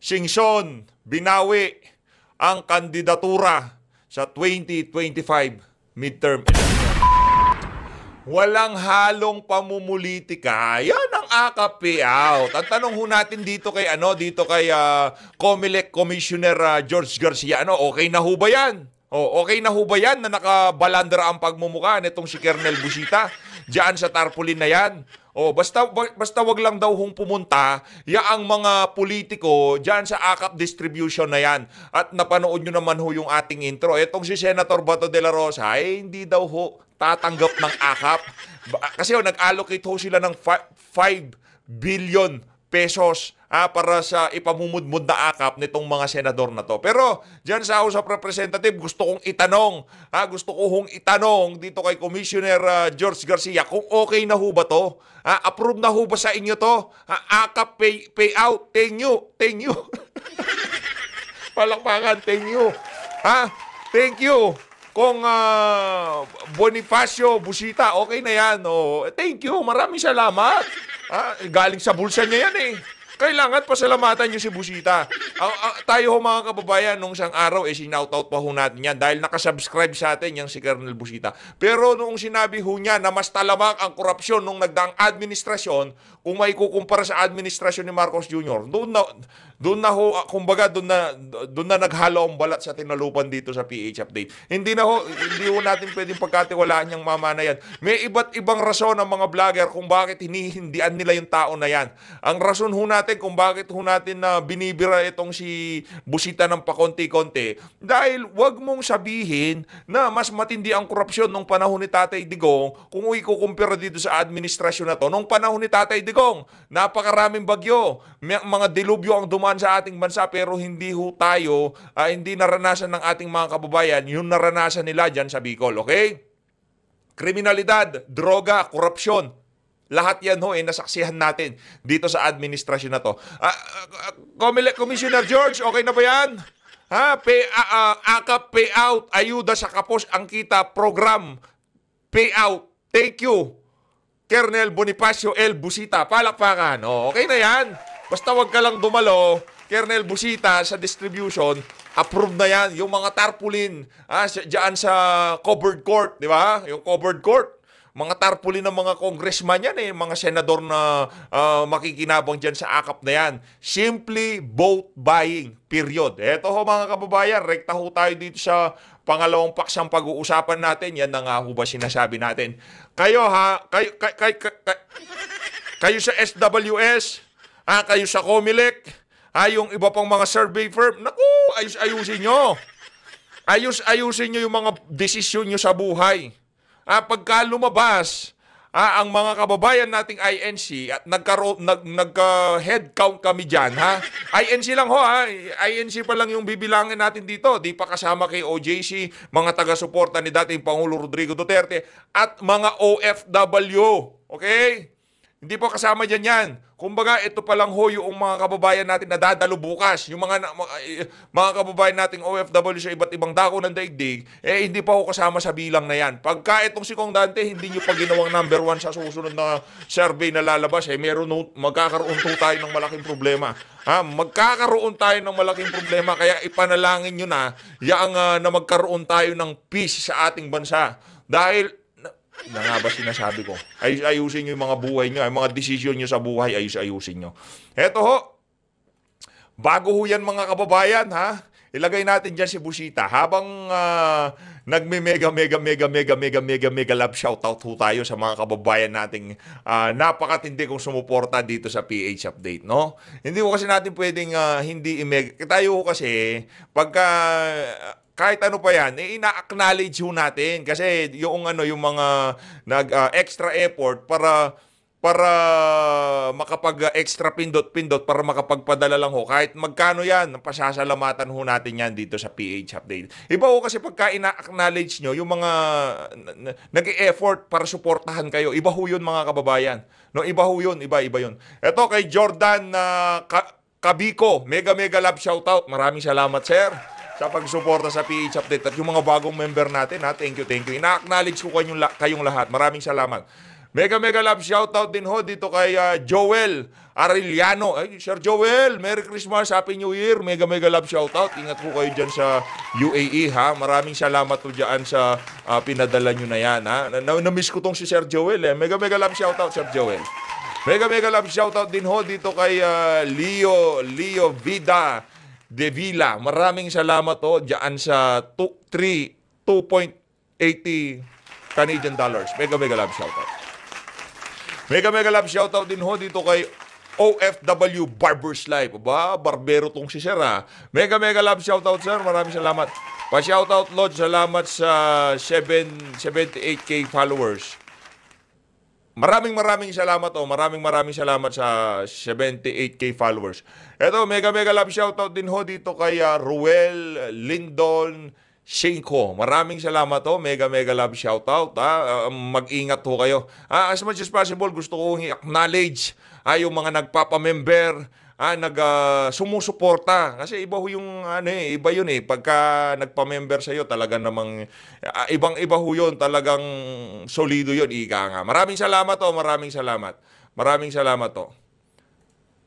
Singson, binawi ang kandidatura sa 2025 midterm election. Walang halong pamumulitika. Yan ang AKAP payout. Ang tanong ho natin dito kay COMELEC Commissioner George Garcia, okay na ho ba yan? Okay na ho ba yan na nakabalandra ang pagmumukha nitong si Colonel Busita diyan sa tarpaulin na yan? Basta wag lang daw hong pumunta yaang mga politiko diyan sa AKAP distribution na yan. At napanood nyo naman ho yung ating intro. Etong si Senator Bato de la Rosa, hindi daw ho tatanggap ng AKAP. Kasi nag-allocate ho sila ng 5 billion pesos para sa ipamumudmud na AKAP nitong mga senador na to. Pero diyan sa House of Representative, gusto kong itanong dito kay Commissioner George Garcia kung okay na ho ba to? Approve na ho ba sa inyo to? AKAP payout, thank you. Palakpakan, thank you. Thank you. Kung Bonifacio Busita, okay na yan. Thank you, maraming salamat. Galing sa bulsa niya yan eh. Kailangan pasalamatan niyo si Busita. Tayo ho mga kababayan, nung isang araw, sinoutout pa ho natin yan dahil nakasubscribe sa atin yung si Colonel Busita. Pero noong sinabi ho niya na mas talamak ang korupsyon nung nagdaang administrasyon, kung may kukumpara sa administrasyon ni Marcos Jr., doon na naghalo ang balat sa tinalupan dito sa PH Update. Hindi ho natin pwedeng pagkatiwalaan yung mama na yan. May iba't ibang rason ang mga vlogger kung bakit hinihindian nila yung tao na yan. Ang rason ho natin kung bakit ho natin na binibira itong si Busita ng pakonti-konti, dahil wag mong sabihin na mas matindi ang korupsyon nung panahon ni Tatay Digong kung ikukumpira dito sa administrasyon na to. Nung panahon ni Tatay Digong, napakaraming bagyo, mga dilubyo ang dumaan sa ating bansa, pero hindi ho tayo, hindi naranasan ng ating mga kababayan yung naranasan nila dyan sa Bicol, okay? Kriminalidad, droga, korupsyon, lahat yan ho nasaksihan natin dito sa administrasyon na to. COMELEC Commissioner George, okay na ba yan? AKAP payout, ayuda sa kapos ang kita program payout. Thank you, Colonel Bonifacio L. Busita. Palakpakan. Okay na yan. Basta wag ka lang dumalo, Colonel Busita, sa distribution, approve na yan. Yung mga tarpaulin, dyan sa covered court, di ba? Yung covered court. Mga tarpaulin ng mga congressman yan mga senador na makikinabang dyan sa AKAP na yan. Simply vote buying, period. Eto ho mga kababayan, rekta ho tayo dito sa pangalawang paksang pag-uusapan natin. Yan na nga ho ba sinasabi natin. Kayo sa SWS, kayo sa COMELEC, yung iba pang mga survey firm, naku, ayusin nyo. Ayusin nyo yung mga desisyon nyo sa buhay. Pagka lumabas ang mga kababayan nating INC at nagka-head count kami dyan, INC lang ho, INC pa lang yung bibilangin natin dito. Di pa kasama kay OJC, mga taga-suporta ni dating Pangulo Rodrigo Duterte, at mga OFW. Okay? Hindi po kasama dyan yan. Kumbaga, ito pa lang ho yung mga kababayan natin na dadalo bukas. Yung mga kababayan nating OFW sa iba't ibang dako ng daigdig, hindi pa ho kasama sa bilang na yan. Pagka itong si Kong Dante, hindi nyo pa ginawang number 1 sa susunod na survey na lalabas, magkakaroon tayo ng malaking problema. Magkakaroon tayo ng malaking problema, kaya ipanalangin nyo na na magkaroon tayo ng peace sa ating bansa. Dahil na nga ba sinasabi ko? Ayusin nyo yung mga buhay nyo, yung mga desisyon nyo sa buhay, ayusin nyo. Eto ho, bago ho yan mga kababayan, ilagay natin dyan si Busita. Habang nagme-mega love shoutout ho tayo sa mga kababayan nating napakatindi kong sumuporta dito sa PH Update, no? Hindi ko kasi natin pwedeng hindi i-mega. Tayo ho kasi, pagka kahit ano pa yan, ina-acknowledge ho natin kasi yung mga extra effort para makapag-extra pindot-pindot para makapagpadala lang ho. Kahit magkano yan, pasasalamatan ho natin yan dito sa PH Update. Iba ho kasi pagka ina-acknowledge nyo, yung mga nag-e-effort para suportahan kayo, iba ho yun mga kababayan. No, iba ho yun, iba yun. Ito kay Jordan Kabiko, mega love shoutout. Maraming salamat, sir, sa pagsuporta sa PH Update at yung mga bagong member natin, thank you. Ina-acknowledge ko kayong lahat. Maraming salamat. Mega mega love shoutout din ho dito kay Joel Arellano. Ay, Sir Joel, Merry Christmas, Happy New Year. Mega mega love shoutout. Ingat po kayo dyan sa UAE ha. Maraming salamat po dyan sa pinadala nyo na yan ha. Na-miss ko tong si Sir Joel eh. Mega mega love shoutout, Sir Joel. Mega mega love shoutout din ho dito kay Leo Vida De Villa. Maraming salamat ho dyan sa 2.80 Canadian dollars. Mega mega love shoutout. Mega mega love shoutout din ho dito kay OFW Barbers Life. Aba, barbero tong si Sir ha. Mega mega love shoutout sir. Maraming salamat. Pa-shoutout Lord, salamat sa 78k followers. Maraming salamat oh. Maraming salamat sa 78k followers. Eto, mega mega love shoutout din ho dito kay Ruel Lindon Shinko. Maraming salamat ho. Mega mega love shoutout ha. Mag-ingat ho kayo. As much as possible gusto kong i-acknowledge yung mga nagpapa-member, sumusuporta. Kasi iba ho yung iba yun eh. Pagka nagpa-member sa iyo, talaga namang ibang-iba ho yun, talagang solido yun, ika nga. Maraming salamat ho. Maraming salamat ho.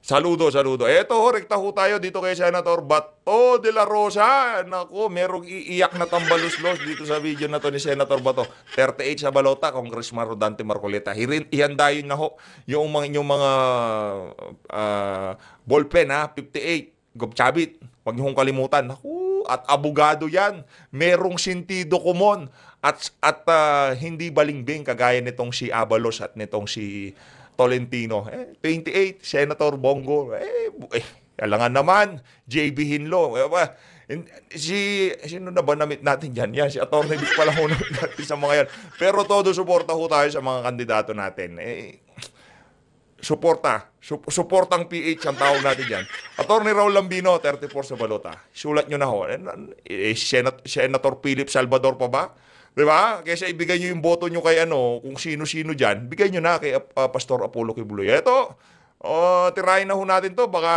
Saludo. Eto ho, rekta ho tayo dito kay Senator Bato de la Rosa. Naku, merong iiyak na tambaluslos dito sa video na to ni Senator Bato. 38 sa balota, Congressman Rodante Marcoleta. Ihandayin na ho yung mga ballpen ha, 58. Gobchabit, huwag niyo hong kalimutan. Naku, at abogado yan. Merong sentido komon at hindi balingbing kagaya nitong si Abalos at nitong si Tolentino. 28, Senator Bongo. Alangan naman, JB Hinlo. Sino na ba namit natin dyan? Yan, si Atty. Vic pala ho namit natin sa mga yan. Pero todo suporta ho tayo sa mga kandidato natin. Suportang PH ang tawag natin dyan. Atty. Raul Lambino, 34 sa balota. Sulat nyo na ho. Senator Philip Salvador pa ba? Diba? Kaysa ibigay nyo yung boto nyo kay kung sino-sino dyan, bigay nyo na kay Pastor Apollo Kibuloy. Eto, tirahin na ho natin to. Baka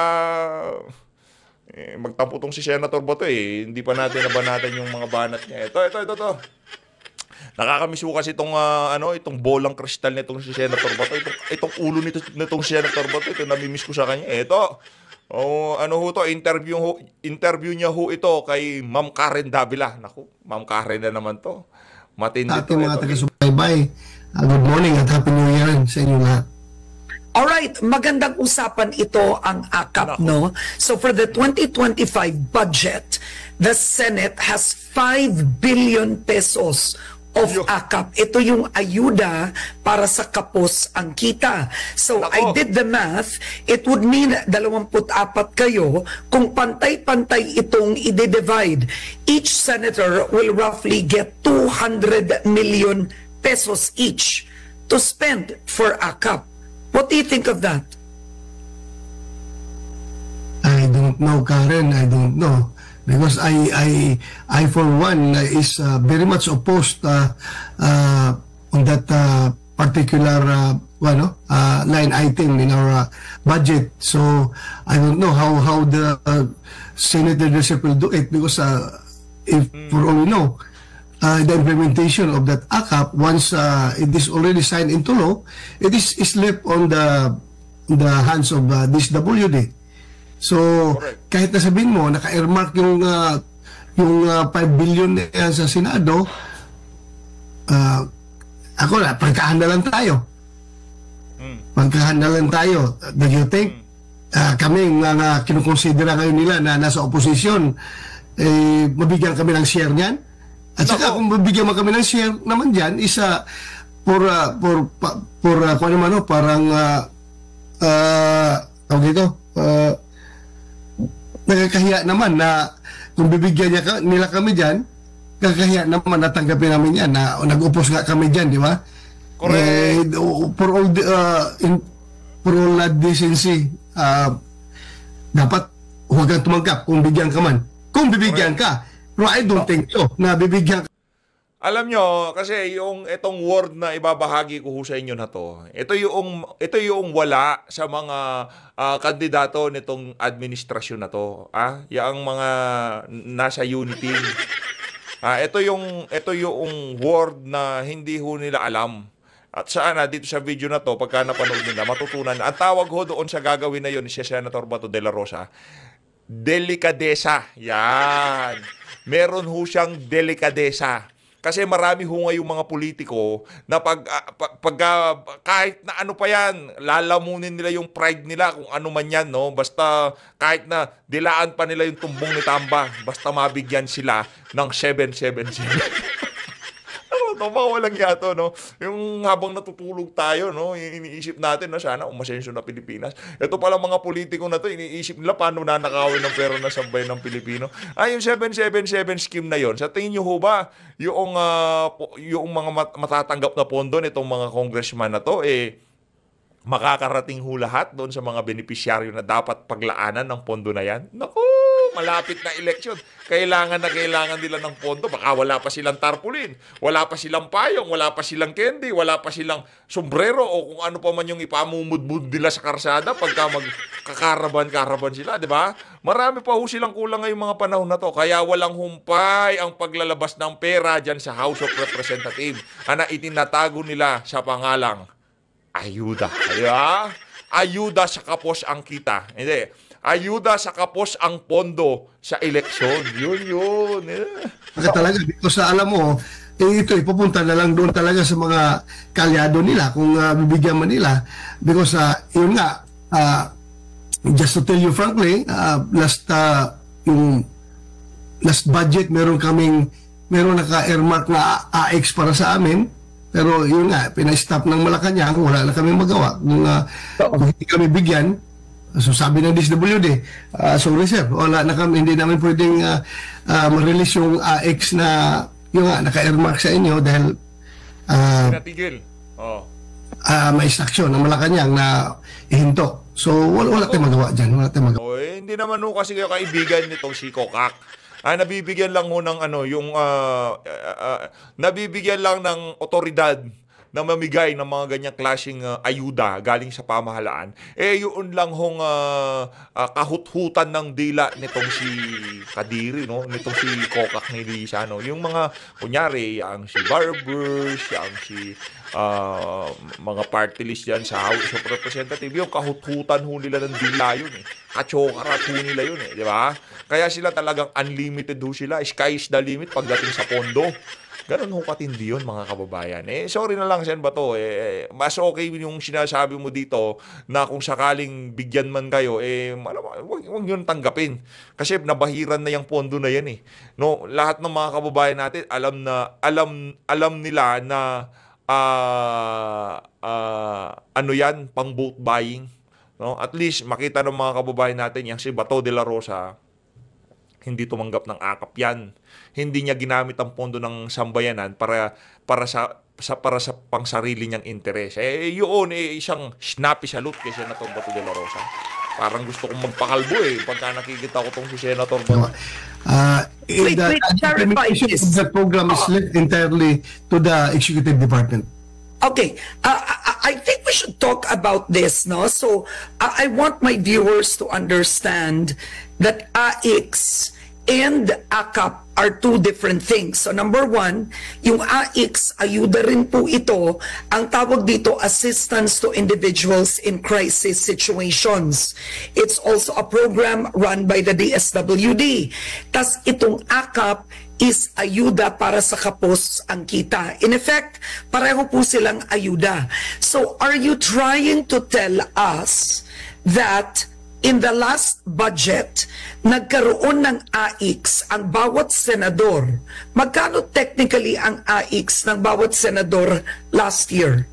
magtampo tong si Senator Bato eh. Hindi pa natin nabanatan yung mga banat niya. Ito. Nakakamiss ko kasi itong bolang kristal nitong si Senator Bato. Itong ulo nitong si Senator Bato. Ito, namimiss ko sa kanya. Ito. Interview niya ho ito kay Ma'am Karen Davila. Naku, Ma'am Karen na naman to. Matindi to. Ating mga taga-subaybay, good morning at Happy New Year sa inyo lahat. Alright, magandang usapan ito ang AKAP, no? So for the 2025 budget, the Senate has 5 billion pesos of AKAP. Ito yung ayuda para sa kapos ang kita. So I did the math, it would mean 24 kayo kung pantay-pantay itong i-divide. Each senator will roughly get 200 million pesos each to spend for AKAP. What do you think of that? I don't know, Karen. I don't know. Because I for one, is very much opposed on that particular line item in our budget. So I don't know how the Senate leadership will do it, because if for all we know, the implementation of that AKAP, once it is already signed into law, it is left on the hands of this WD. So, kahit nasabihin mo, naka-earmark yung 5 billion na yan sa Senado, ako na, pagkahanda lang tayo. Pagkahanda lang tayo. Do you think, kami nga kinukonsidera ngayon nila na nasa oposisyon, mabigyan kami ng share niyan? At saka kung mabigyan kami ng share naman dyan, isa kung ano man, parang tawag dito, nakakahiya naman na kung bibigyan nila kami dyan, kakahiya naman natanggapin namin yan na nag-upos nga kami dyan, di ba? Correct. For all decency, dapat huwag kang tumanggap kung bigyan ka man. Kung bibigyan ka. Pero I don't think so na bibigyan ka. Alam nyo, kasi itong word na ibabahagi ko sa inyo na to, ito yung wala sa mga kandidato nitong administrasyon na to. Yung mga nasa unity. Ito yung word na hindi ho nila alam. at sana dito sa video na to, pagka napanood nila, matutunan. Ang tawag ho doon sa gagawin na yun ni si Senator Bato de la Rosa, delikadesa. Yan. Meron ho siyang delikadesa. Kasi marami ho ngayong mga politiko na kahit na ano pa yan, lalamunin nila yung pride nila kung ano man yan, no? Basta kahit na dilaan pa nila yung tumbong ni Tamba, basta mabigyan sila ng 777. Ano to, walang yato, no? Yung habang natutulog tayo, no? Iniisip natin na sana umasenso na Pilipinas. Ito pala mga politiko na to, iniisip nila paano nanakawin ng pera na sabay ng Pilipino. Yung 777 scheme na yon, sa tingin nyo ho ba, yung mga matatanggap na pondo nitong mga congressman na to, makakarating ho lahat doon sa mga benepisyaryo na dapat paglaanan ng pondo na yan? Naku, malapit na eleksyon. Kailangan nila ng pondo. Baka wala pa silang tarpaulin, wala pa silang payong, wala pa silang candy, wala pa silang sombrero o kung ano pa man yung ipamumudbud nila sa karsada pagka magkakaraban sila, di ba? Marami pa ho silang kulang ngayong mga panahon na to. Kaya walang humpay ang paglalabas ng pera dyan sa House of Representatives na itinatago nila sa pangalang ayuda. Ayuda sa kapos ang kita. Hindi. Ayuda sa kapos ang pondo sa eleksyon. Yun. Kasi talaga, because alam mo, ito ipupunta na lang doon talaga sa mga kalyado nila kung bibigyan man nila. Because yun nga, just to tell you frankly, yung last budget, meron naka-earmark na AX para sa amin. Pero yun nga, pinay-stop ng Malacanang, wala na kami magawa. Kung hindi kami bigyan, so sabi ng DSWD, sorry sir, wala na kami, hindi namin pwedeng ma-release yung AX na yung naka-earmark sa inyo dahil natigil. may instruction ng Malacanang na ihinto. So wala tayong magawa dyan. Hindi naman ho kasi kayo kaibigan nitong si Kokak. Nabibigyan lang ho ng nabibigyan lang ng otoridad na mamigay ng mga ganyang klaseng ayuda galing sa pamahalaan. Yun lang hong kahuthutan ng dila nitong si Kadiri, no? Nitong si Kokak ni Lisa, no? Yung mga, kunyari, ang si Barbers, ang si mga party list yan sa House of Representatives, yung kahuthutan ho nila ng dila yun, Kachokarat ho nila yun, di ba? Kaya sila talagang unlimited ho sila. Sky is the limit pagdating sa pondo. Ganun ho katindi yun, mga kababayan. Sorry na lang, Sen Bato. Mas okay yung sinasabi mo dito na kung sakaling bigyan man kayo, huwag yun tanggapin. Kasi nabahiran na yung pondo na yan, No, lahat ng mga kababayan natin, alam nila na ano yan, pang vote buying. No? At least, makita ng mga kababayan natin, yung si Bato de la Rosa, hindi tumanggap ng akap yan. Hindi niya ginamit ang pondo ng sambayanan para sa pangsarili niyang interes. Yun, isang snappy salute kay Senator Bato de la Rosa. Parang gusto kong magpakalbo pagka nakikita ko tong si Senator Bato. The implementation of the program is left entirely to the executive department. Okay, I think we should talk about this, no? So, I want my viewers to understand that AX and AKAP are two different things. So, number one, yung AX, ayuda rin po ito. Ang tawag dito, assistance to individuals in crisis situations. It's also a program run by the DSWD. Tas itong AKAP is ayuda para sa kapos ang kita. In effect, pareho po silang ayuda. So, are you trying to tell us that in the last budget, nagkaroon ng AX ang bawat senador? Magkano technically ang AX ng bawat senador last year?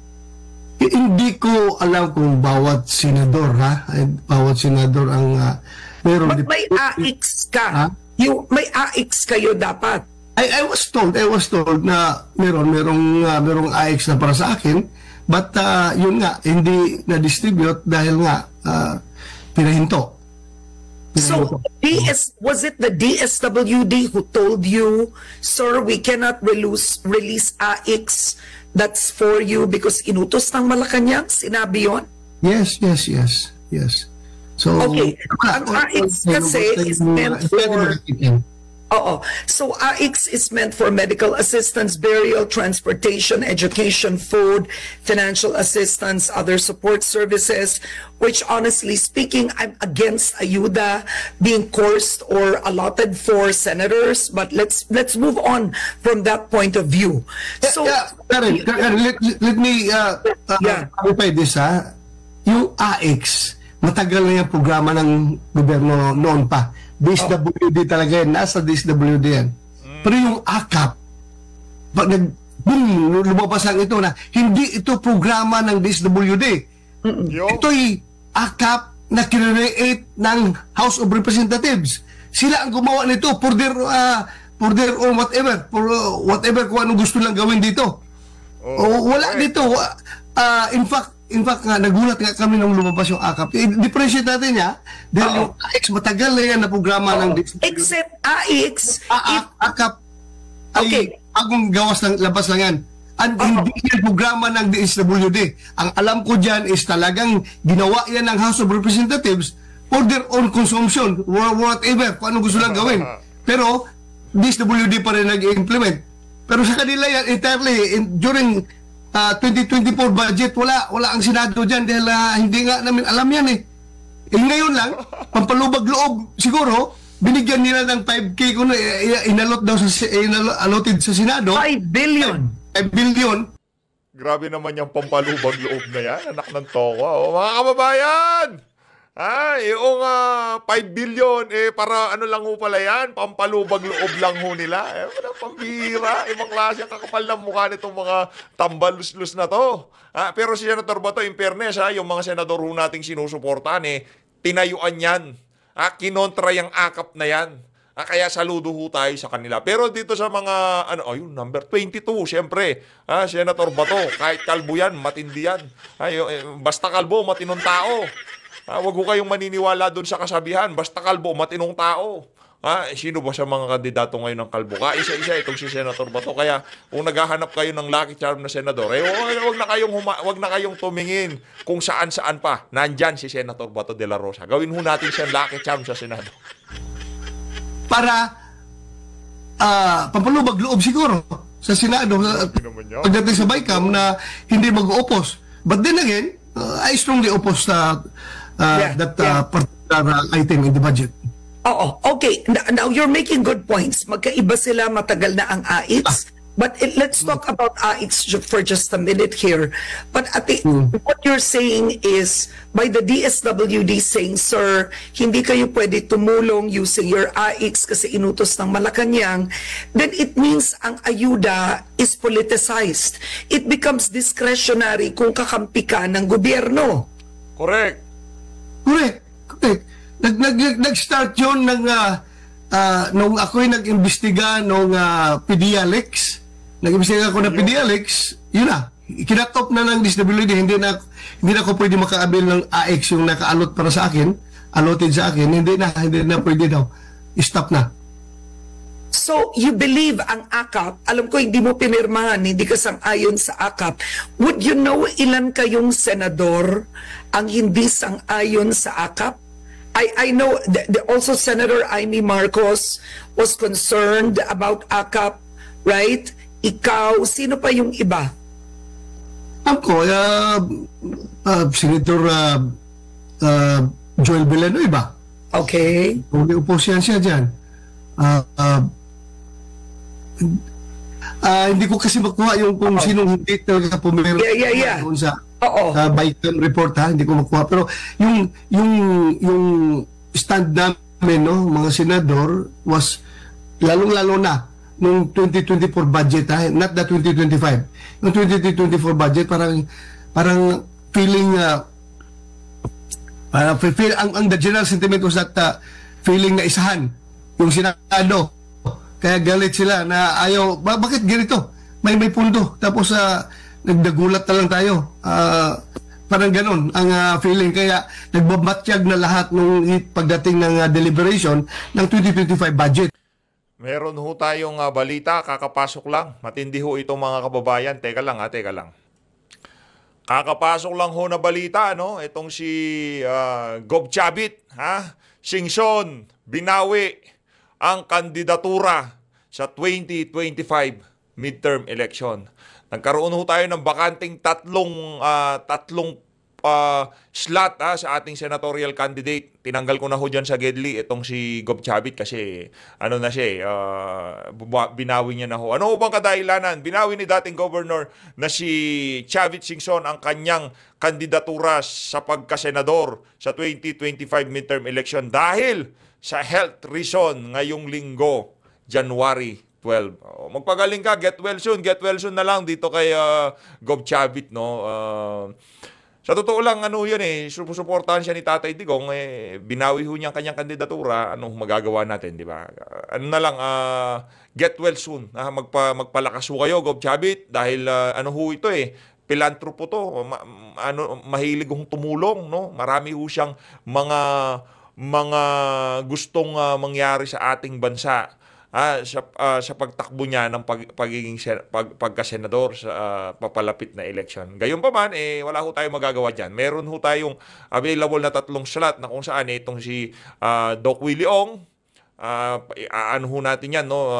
Hindi ko alam kung bawat senador, bawat senador ang meron. May AX ka. May AX kayo dapat. I was told na merong AX na para sa akin, but yun nga, hindi na-distribute dahil nga pinahinto. So, was it the DSWD who told you, sir, we cannot release AX that's for you because inutos ng Malacanang? Sinabi yun? Yes. So, okay. Ang AX kasi is meant for Oo. So AIX is meant for medical assistance, burial, transportation, education, food, financial assistance, other support services, which honestly speaking, I'm against ayuda being coursed or allotted for senators, but let's move on from that point of view. So Karen, let me Yeah. clarify this, ha. Yung AIX, matagal na yung programa ng gobyerno noon pa. DSWD talaga yan. Nasa DSWD yan. Pero yung AKAP, pag boom, lumabas ang ito na hindi ito programa ng DSWD. Ito'y AKAP na kinreate ng House of Representatives. Sila ang gumawa nito for their own whatever. For whatever kung anong gusto lang gawin dito. Wala dito. In fact, nagulat nga kami nung lumabas yung AKAP. I-differentiate natin niya dahil yung AIX matagal na yan na programa ng except AIX, AKAP Okay. ay agong gawas ng labas lang yan. And hindi yan programa ng DSWD. Ang alam ko dyan is talagang ginawa yan ng House of Representatives for their own consumption, whatever, kung ano gusto lang gawin. Pero DSWD pa rin nag-implement. Pero sa kanila yan entirely during 2024 budget, wala ang Senado dyan dahil hindi nga namin alam yan eh. Ngayon lang, pampalubag loob, siguro, binigyan nila ng 5K kung inalot daw allotted sa Senado. 5 billion. 5 billion. Grabe naman yung pampalubag loob na yan. Anak ng tokwa. Mga kababayan! Yung 5 billion, para ano lang ho pala yan, pampalubag loob lang ho nila. Pambira, ibang klase, kakapal ng mukha nitong mga tambalus-lus na to. Pero si Senator Bato, in fairness, yung mga senador ho nating sinusuportahan, tinayuan yan. Kinontra yung AKAP na yan. Kaya saludo ho tayo sa kanila. Pero dito sa mga, yung number 22, siyempre, Senator Bato, kahit kalbo yan, matindi yan. Basta kalbo, matinong tao. Wag ko kayong maniniwala doon sa kasabihan. Basta kalbo, matinong tao. Sino ba sa mga kandidato ngayon ng kalbo? Isa-isa itong si Senator Bato. Kaya kung naghahanap kayo ng lucky charm na senador, wag na kayong tumingin kung saan-saan pa. Nandyan si Senator Bato de la Rosa. Gawin ho natin siyang lucky charm sa Senado. Para pampalubag loob siguro sa Senado pagdating sa BICAM na hindi mag-oppose. But then again, I strongly oppose that particular item in the budget. Oo, okay. Now you're making good points. Magkaiba sila, matagal na ang AIX. But let's talk about AIX for just a minute here. But what you're saying is, by the DSWD saying, sir, hindi kayo pwede tumulong using your AIX kasi inutos ng Malacanang, then it means ang ayuda is politicized. It becomes discretionary kung kakampi ka ng gobyerno. Correct. Nag-start yun nung ako'y nag-imbestiga nung PDLX. Nag-imbestiga ako ng PDLX, yun na. Kinatop na ng DSWD, hindi na ako pwede makaabil ng AX yung naka-allot para sa akin, allotted sa akin, hindi na pwede daw. Stop na. So, you believe ang AKAP, alam ko hindi mo pinirmahan, hindi ka sang-ayon sa AKAP. Would you know ilan kayong senador ang hindi sang-ayon sa AKAP? I know also Senator Amy Marcos was concerned about AKAP, right? Ikaw, sino pa yung iba? Ako, Senator Joel Villanueva. Okay. Upo siya dyan. Hindi ko kasi makuha yung kung sinong hindi talaga pumirma doon sa BICAM report, hindi ko makuha. Pero yung stand namin, mga senador, was lalong-lalo na nung 2024 budget, not the 2025. Yung 2024 budget, parang feeling, ang the general sentiment was that feeling na isahan yung Senado. Kaya galit sila na ayaw, bakit ganito? May pundo. Tapos nagdagulat na lang tayo. Parang ganun ang feeling. Kaya nagbabatyag na lahat nung pagdating ng deliberation ng 2025 budget. Meron ho tayong balita, kakapasok lang. Matindi ho itong mga kababayan. Teka lang. Kakapasok lang ho na balita, no? Itong si Gob Chabit, Singson, Binawi, ang kandidatura sa 2025 midterm election. Nagkaroon ho tayo ng bakanting tatlong slot sa ating senatorial candidate. Tinanggal ko na ho dyan sa Gedli itong si Gob Chavit kasi binawi niya na ho. Ano ho bang kadahilanan? Binawi ni dating governor na si Chavit Singson ang kanyang kandidatura sa pagkasenador sa 2025 midterm election dahil sa health reason ngayong linggo, January 12. Magpagaling ka, get well soon na lang dito kay Gob Chavit, no? Sa totoo lang, susuportahan siya ni Tatay Digong, binawi ho niya ang kanyang kandidatura, anong magagawa natin, di ba? Get well soon, magpalakas ho kayo, Gob Chavit, dahil ito pilantropo to, mahilig hong tumulong, no? Marami ho siyang mga gustong mangyari sa ating bansa. Sa pagtakbo niya ng pagkasenador sa papalapit na election. Gayunpaman, wala ho tayong magagawa dyan. Meron ho tayong available na 3 slot na kung saan itong si Doc Willie Ong, ano ho natin yan, no?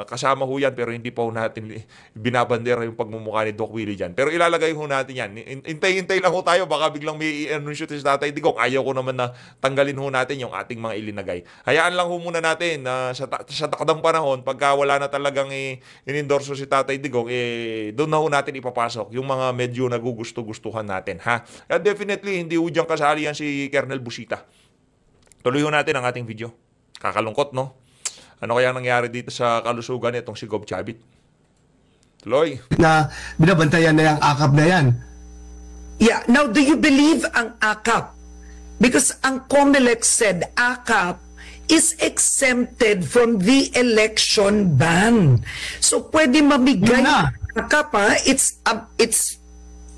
Kasama ho yan pero hindi pa ho natin binabandera yung pagmumukha ni Doc Willie dyan. Pero ilalagay ho natin yan. Hintay-hintay lang ho tayo, baka biglang may i-anunsyo si Tatay Digong. Ayaw ko naman na tanggalin ho natin yung ating mga ilinagay. Hayaan lang ho muna natin sa takdang panahon, pagka wala na talagang in-endorso si Tatay Digong, doon na ho natin ipapasok yung mga medyo nagugusto-gustuhan natin. Definitely, hindi ho dyan kasali yan si Colonel Busita. Tuloy ho natin ang ating video. Kakalungkot, no? Ano kaya nangyari dito sa kalusugan itong si Gob Chavit? Tuloy. Na binabantayan na yung AKAP na yan. Yeah. Now, do you believe ang AKAP? Because ang COMELEC said AKAP is exempted from the election ban. So, pwede mamigay ang AKAP, It's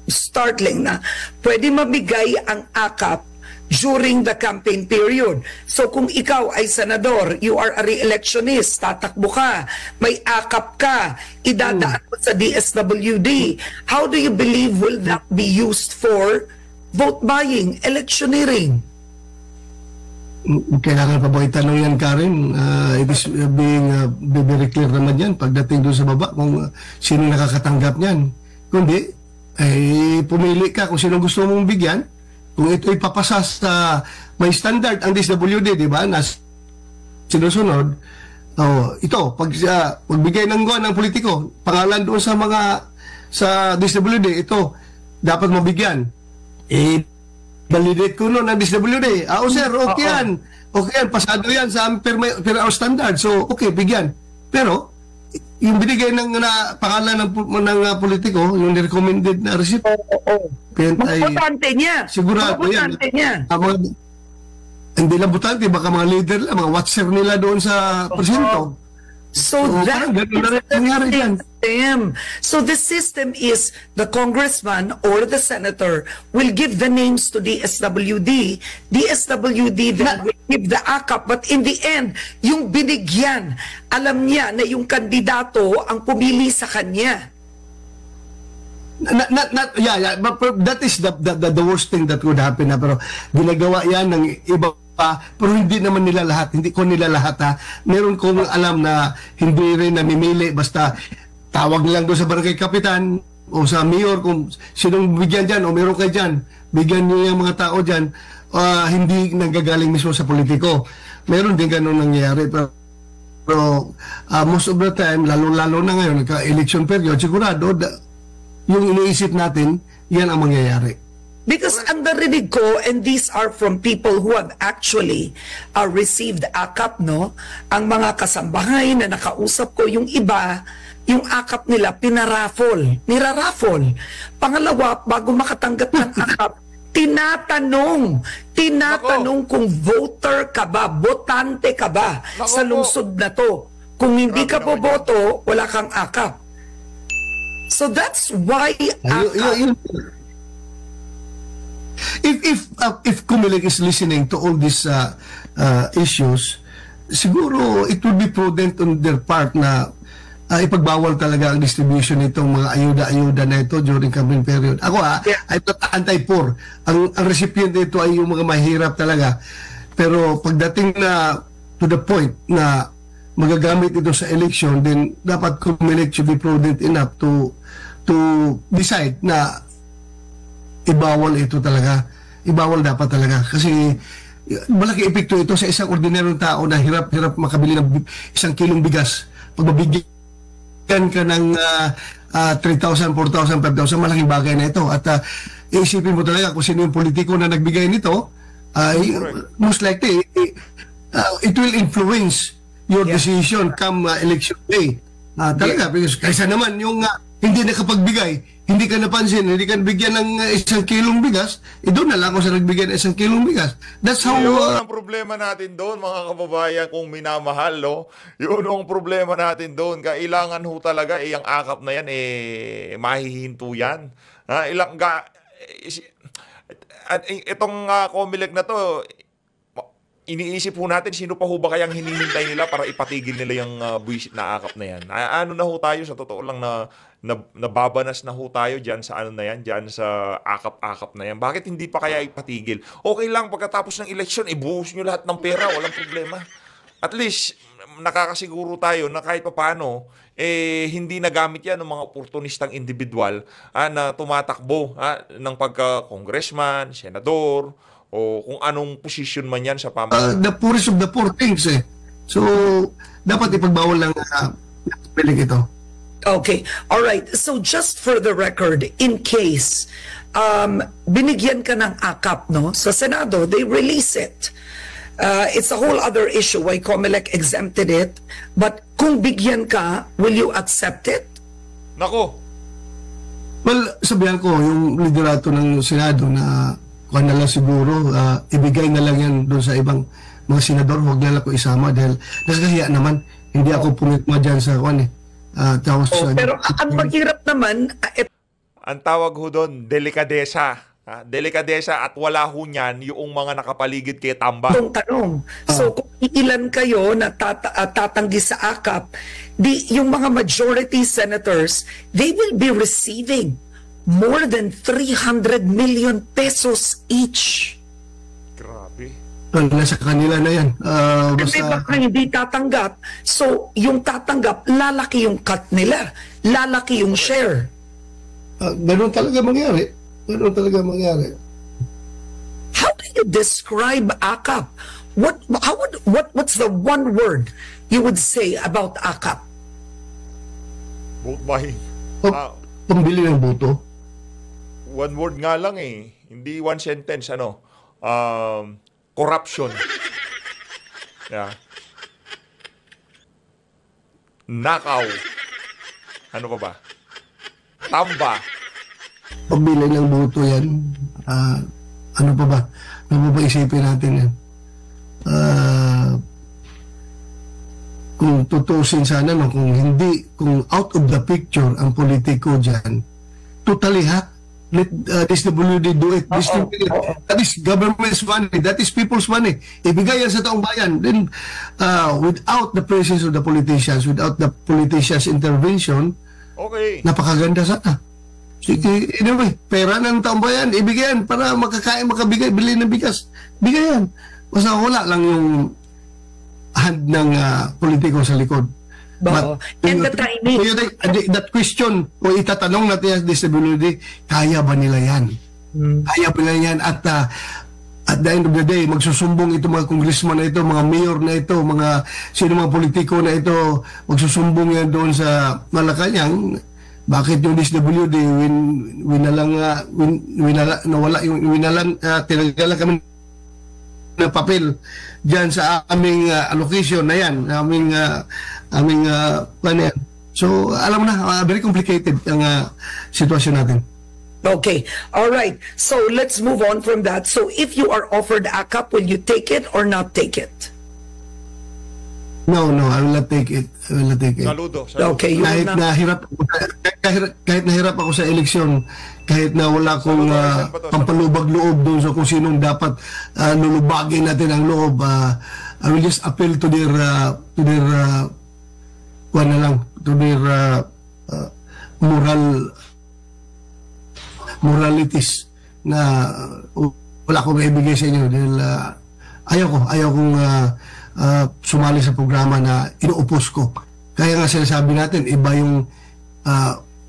startling na. Pwede mamigay ang AKAP during the campaign period. So kung ikaw ay senador, you are a re-electionist, tatakbo ka, may akap ka, idadaan mo sa DSWD, how do you believe will that be used for vote buying, electioneering? Kailangan pa ba itanong yan, Karen? It is being very clear naman yan pagdating doon sa baba kung sino nakakatanggap niyan. Kundi, pumili ka kung sino gusto mong bigyan. Kung ito ipapasa sa may standard ang DSWD, di ba, na sinusunod, ito, pagbigay ng guwan ng politiko, pangalan doon sa DSWD, ito, dapat mabigyan. Validate ko noon ang DSWD. Sir, okay yan. Okay yan, pasado yan sa per hour standard. So, okay, bigyan. Pero, yung binigay ng pangalan ng politiko, yung recommended na receipt, mga botante niya. Sigurado yan. Hindi lang botante, baka mga leader lang, mga watcher nila doon sa presinto. So that So the system is the congressman or the senator will give the names to DSWD. DSWD then will give the AKAP. But in the end, yung binigyan, alam niya na yung kandidato ang pumili sa kanya. That is the worst thing that would happen. Pero ginagawa yan ng iba pero hindi naman nila lahat, hindi ko nila lahat meron kong alam na hindi rin namimili, basta tawag lang doon sa barangay kapitan o sa mayor kung sinong bigyan dyan o meron kayo dyan, bigyan niyo yung mga tao dyan, hindi nanggagaling mismo sa politiko. Meron din ganun nangyayari, pero most of the time, lalo na ngayon, nagka-election period, sigurado yung iniisip natin, yan ang mangyayari. Because ang narinig ko, and these are from people who have actually received AKAP, no? Ang mga kasambahay na nakausap ko, yung iba, yung AKAP nila, niraraffle. Pangalawa, bago makatanggap ng AKAP, tinatanong kung voter ka ba, botante ka ba sa lungsod na to. Kung hindi ka boboto, wala kang AKAP. So that's why AKAP... If COMELEC is listening to all these issues, siguro it would be prudent on their part na ipagbawal talaga ang distribution nitong mga ayuda-ayuda na ito during campaign period. Ako I'm not anti-poor. Ang recipient nito ay yung mga mahirap talaga. Pero pagdating na to the point na magagamit ito sa election, then dapat COMELEC should be prudent enough to decide na ibawal ito talaga. Ibawal dapat talaga. Kasi malaki epekto ito sa isang ordinaryong tao na hirap makabili ng 1 kilong bigas. Pag mabigyan ka ng 3,000, 4,000, 5,000, malaking bagay na ito. At iisipin mo talaga kung sino yung politiko na nagbigay nito, most likely, it will influence your decision come election day. Talaga, because kaysa naman yung hindi nakapagbigay, hindi ka napansin, hindi ka bigyan ng 1 kilong bigas, doon na lang ako sa nagbigyan ng 1 kilong bigas. That's how... Yun ang problema natin doon, mga kababayan, kung minamahal, no? Yun ang problema natin doon. Kailangan ho talaga, ang akap na yan, mahihinto yan. At itong COMELEC na to, iniisip ho natin, sino pa ho ba kayang hinihintay nila para ipatigil nila yung buwisit na akap na yan? Ano na ho tayo, sa totoo lang na nababanas na ho tayo dyan sa ano na yan, dyan sa akap-akap na yan. Bakit hindi pa kaya ipatigil? Okay lang, pagkatapos ng eleksyon, ibuhos nyo lahat ng pera, walang problema. At least, nakakasiguro tayo na kahit paano, hindi nagamit yan ng mga oportunistang individual na tumatakbo ng pagka-congressman, senador, o kung anong position man yan sa pamahalaan. The poorest of the poor things So, dapat ipagbawal lang piling ito. Okay. All right. So just for the record, in case binigyan ka ng akap, no? Sa Senado, they release it. It's a whole other issue why COMELEC exempted it. But kung bigyan ka, will you accept it? Nako. Well, sabihan ko, yung liderato ng Senado na kuha na lang siguro, ibigay na lang yan doon sa ibang mga senador, huwag na lang ko isama dahil naskahiya naman, hindi ako pumitma dyan sa kuha pero ang maghirap naman, ang tawag ho doon, delikadesa. Delikadesa at wala ho niyan yung mga nakapaligid kay Tamba. Tanong. So kung ilan kayo na tatanggi sa akap, yung mga majority senators, they will be receiving more than 300 million pesos each. Grabe. Nasa kanila na yan. Kasi baka hindi tatanggap. So, yung tatanggap, lalaki yung cut nila. Lalaki yung share. Ganun talaga mangyari. How do you describe AKAP? What's the one word you would say about AKAP? Vote buying. Pambili ng boto. One word nga lang Hindi one sentence, corruption. Yeah. Nakaw. Ano pa ba? Tamba. Pambili ng boto yan. Ano pa ba? Ano pa ba isipin natin yan? Kung tutusin sana, kung out of the picture ang politiko dyan, totally let DSWD do it. That is government's money. That is people's money. Ibigay yan sa taong bayan. Then, without the presence of the politicians, without the politicians' intervention, okay, napakaganda sana. Sige, anyway, pera ng taong bayan, ibigay yan para makabigay, bili ng bigas. Bigay yan. Basta wala lang yung hand ng politiko sa likod. And the timing. That question, kung itatanong natin sa disability, kaya ba nila yan? Kaya ba nila yan? At the end of the day, magsusumbong ito mga congressman na ito, mga mayor na ito, sino mga politiko na ito, magsusumbong yan doon sa Malacanang. Bakit yung DSWD tinanggalan kami ng papel dyan sa aming allocation na yan, aming plan yan. So, alam mo na, very complicated ang sitwasyon natin. Okay. All right. So, let's move on from that. So, if you are offered AKAP, will you take it or not take it? No, I will not take it. Saludo. Okay. Kahit nahirap ako sa eleksyon, kahit na wala akong pampalubag loob doon sa kung sinong dapat lulubagin natin ang loob, I will just appeal to their moralities na wala akong maibigay sa inyo dahil ayaw kong sumali sa programa na inuupos ko. Kaya nga sinasabi natin, iba yung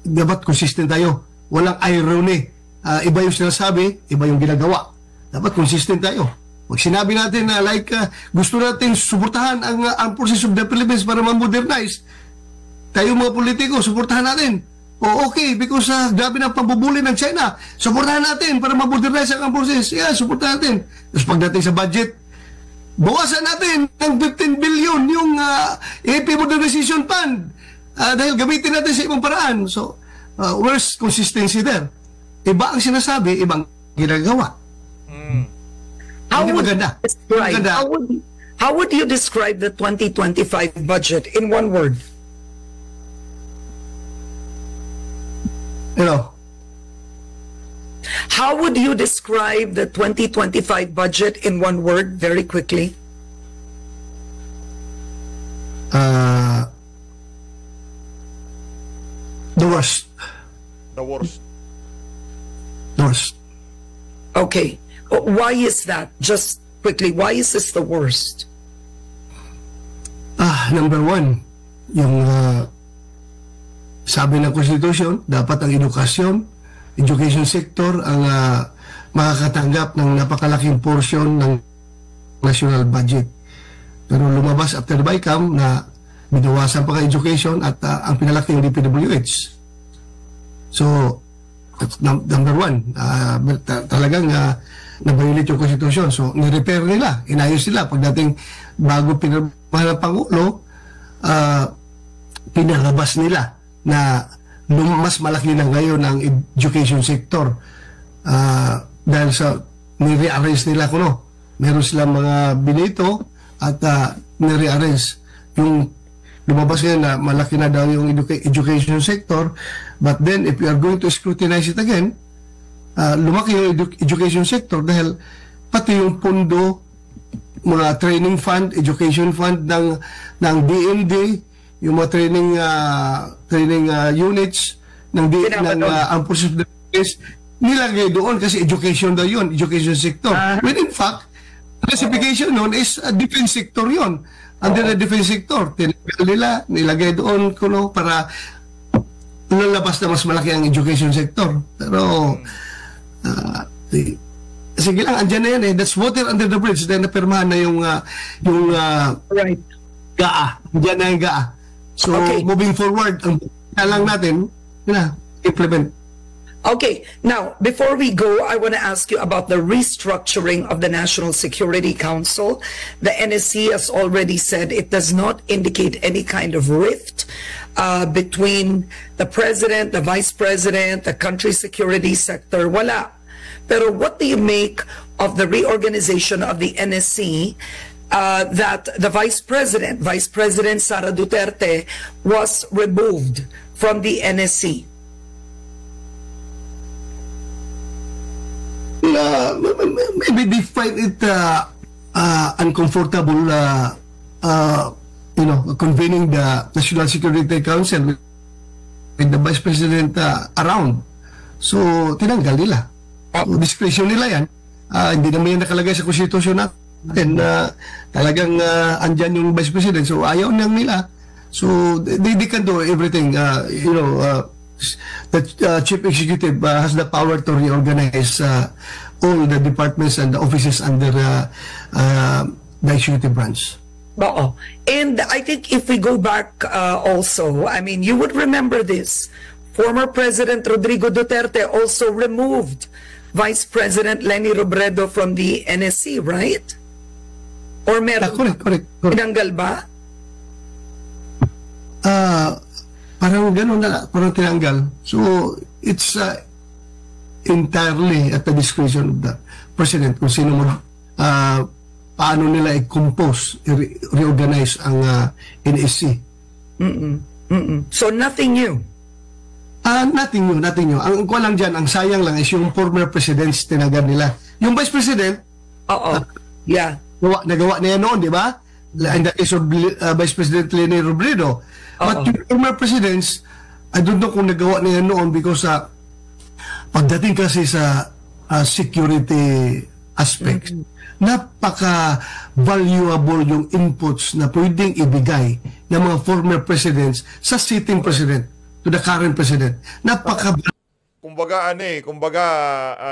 dapat consistent tayo. Walang irony. Iba yung sinasabi, iba yung ginagawa. Dapat consistent tayo. Pag sinabi natin na gusto natin suportahan ang process of the Philippines para ma-modernize, tayo mga politiko, suportahan natin. Okay, because grabe ng pambubuli ng China. Suportahan natin para ma-modernize ang process. Yeah, suportahan natin. Tapos pagdating sa budget, bawasan natin ng 15 billion yung AP Modernization Fund dahil gamitin natin sa ibang paraan. So, where's consistency there? Iba ang sinasabi, ibang ginagawa. Hindi maganda. How would you describe the 2025 budget in one word? How would you describe the 2025 budget in one word, very quickly? The worst. The worst. The worst. Okay. Why is that? Just quickly, why is this the worst? Number one, yung sabi ng Constitution, dapat ang education sector ang makakatanggap ng napakalaking portion ng national budget. Pero lumabas after the BICAM na binawasan pa ang education at ang pinalaki yung DPWH. So, that's number one. Talagang na-violate yung Constitution. So, ni-repair nila, inayos nila. Pagdating bago pinirmahan ng Pangulo, pinalabas nila na mas malaki na ngayon ang education sector dahil sa ni-rearrange nila meron silang mga binito at ni-rearrange yung lumabas ngayon na malaki na daw yung education sector, but then if you are going to scrutinize it again, lumaki yung education sector dahil pati yung pondo, mga training fund, education fund ng DND, yung mga training units ng Armed Forces of the Philippines, nilagay doon kasi education daw yun, education sector. When in fact, classification nun is defense sector yun. Under the defense sector, tinanggal nila, nilagay doon para lalabas na mas malaki ang education sector. Pero, sige lang, andyan na yan eh. That's water under the bridge. Dahil napirmahan na yung Right. GAA. Andyan na yung GAA. So, moving forward, ang lang natin, implement. Okay, now, before we go, I want to ask you about the restructuring of the National Security Council. The NSC has already said it does not indicate any kind of rift between the President, the Vice President, the country security sector. Wala. Pero what do you make of the reorganization of the NSC that the Vice President Sara Duterte, was removed from the NSC? Maybe they find it uncomfortable convening the National Security Council with the Vice President around. So, tinanggal nila. So, discretion nila yan. Hindi naman yan nakalagay sa konstitusyon natin na talagang andyan yung Vice President. So, ayaw nang nila. So, they can do everything. The Chief Executive has the power to reorganize all the departments and the offices under the executive branch. And I think if we go back also, I mean, you would remember this. Former President Rodrigo Duterte also removed Vice President Leni Robredo from the NSC, right? Or meron? Correct. Tinanggal ba? Parang gano'n na, parang tinanggal. So, it's entirely at the discretion of the President kung sino paano nila i-compose, reorganize ang NSC. So, nothing new? Nothing new. Ang ko lang dyan, ang sayang lang is yung former presidents tinanggal nila. Yung Vice President, yeah. Nagawa na yan noon, di ba? In the case of Vice President Leni Robredo. But yung former presidents, I don't know kung nagawa na yan noon because pagdating kasi sa security aspects. Napaka-valuable yung inputs na pwedeng ibigay ng mga former presidents sa sitting president to the current president. Kumbaga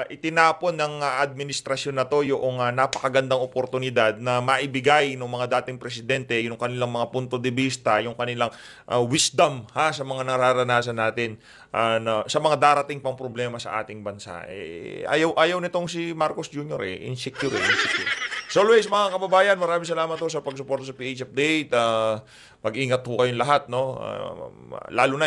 itinapon ng administrasyon na to yung napakagandang oportunidad na maibigay ng mga dating presidente yung kanilang mga punto de vista, yung kanilang wisdom sa mga nararanasan natin sa mga darating pang problema sa ating bansa. Ayaw nitong si Marcos Jr. Insecure. So always mga kababayan, maraming salamat po sa pagsuporta sa PH Update. Mag-ingat po kayong lahat, no? Lalo na